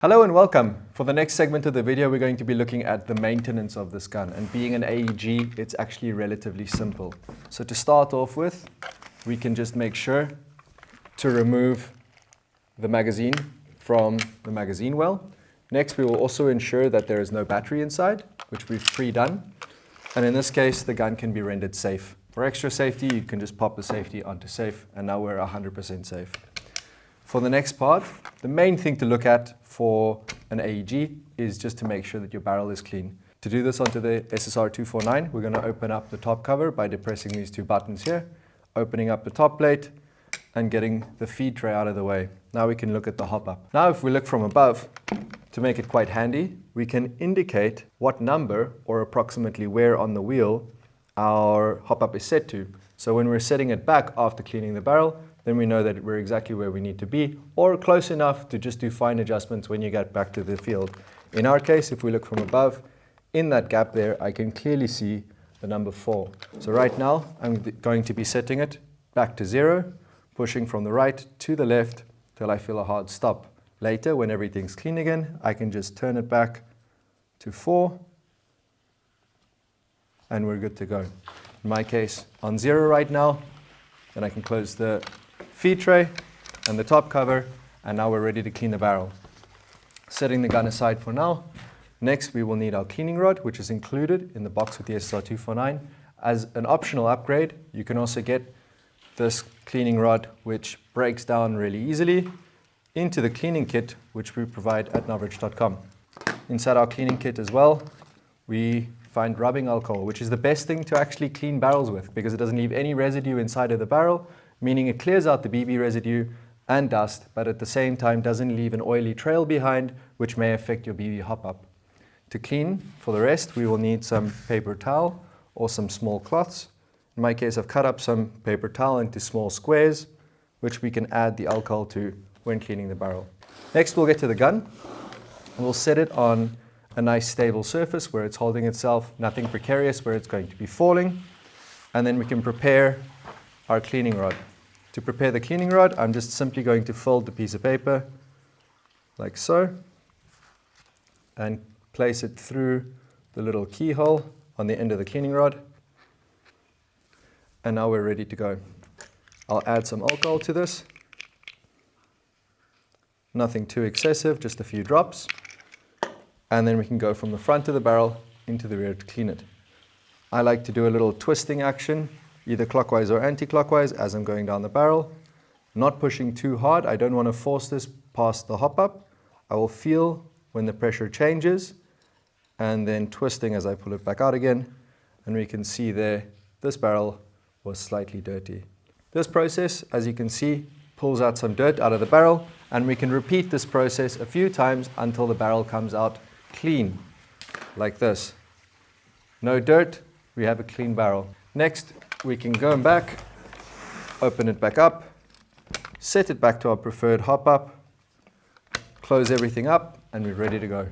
Hello and welcome. For the next segment of the video, we're going to be looking at the maintenance of this gun. And being an AEG, it's actually relatively simple. So to start off with, we can just make sure to remove the magazine from the magazine well. Next, we will also ensure that there is no battery inside, which we've pre-done. And in this case, the gun can be rendered safe. For extra safety, you can just pop the safety onto safe, and now we're 100% safe. For the next part, the main thing to look at for an AEG is just to make sure that your barrel is clean. To do this onto the SSR249, we're going to open up the top cover by depressing these two buttons here, opening up the top plate and getting the feed tray out of the way. Now we can look at the hop-up. Now if we look from above, to make it quite handy, we can indicate what number or approximately where on the wheel our hop-up is set to. So when we're setting it back after cleaning the barrel, then we know that we're exactly where we need to be, or close enough to just do fine adjustments when you get back to the field. In our case, if we look from above, in that gap there, I can clearly see the number 4. So right now, I'm going to be setting it back to 0, pushing from the right to the left till I feel a hard stop. Later, when everything's clean again, I can just turn it back to 4, and we're good to go. In my case, on 0 right now, then I can close the feed tray and the top cover, and now we're ready to clean the barrel. Setting the gun aside for now. Next, we will need our cleaning rod, which is included in the box with the SSR249. As an optional upgrade, you can also get this cleaning rod, which breaks down really easily, into the cleaning kit, which we provide at NOVRITSCH.com. Inside our cleaning kit as well, we find rubbing alcohol, which is the best thing to actually clean barrels with because it doesn't leave any residue inside of the barrel, meaning it clears out the BB residue and dust, but at the same time doesn't leave an oily trail behind, which may affect your BB hop-up. To clean, for the rest, we will need some paper towel or some small cloths. In my case, I've cut up some paper towel into small squares, which we can add the alcohol to when cleaning the barrel. Next, we'll get to the gun. We'll set it on a nice stable surface where it's holding itself, nothing precarious where it's going to be falling. And then we can prepare our cleaning rod. To prepare the cleaning rod, I'm just simply going to fold the piece of paper like so and place it through the little keyhole on the end of the cleaning rod. And now we're ready to go. I'll add some alcohol to this. Nothing too excessive, just a few drops. And then we can go from the front of the barrel into the rear to clean it. I like to do a little twisting action, either clockwise or anti-clockwise as I'm going down the barrel. Not pushing too hard. I don't want to force this past the hop-up. I will feel when the pressure changes and then twisting as I pull it back out again. And we can see there, this barrel was slightly dirty. This process, as you can see, pulls out some dirt out of the barrel, and we can repeat this process a few times until the barrel comes out clean, like this. No dirt, we have a clean barrel. Next, we can go back, open it back up, set it back to our preferred hop-up, close everything up, and we're ready to go.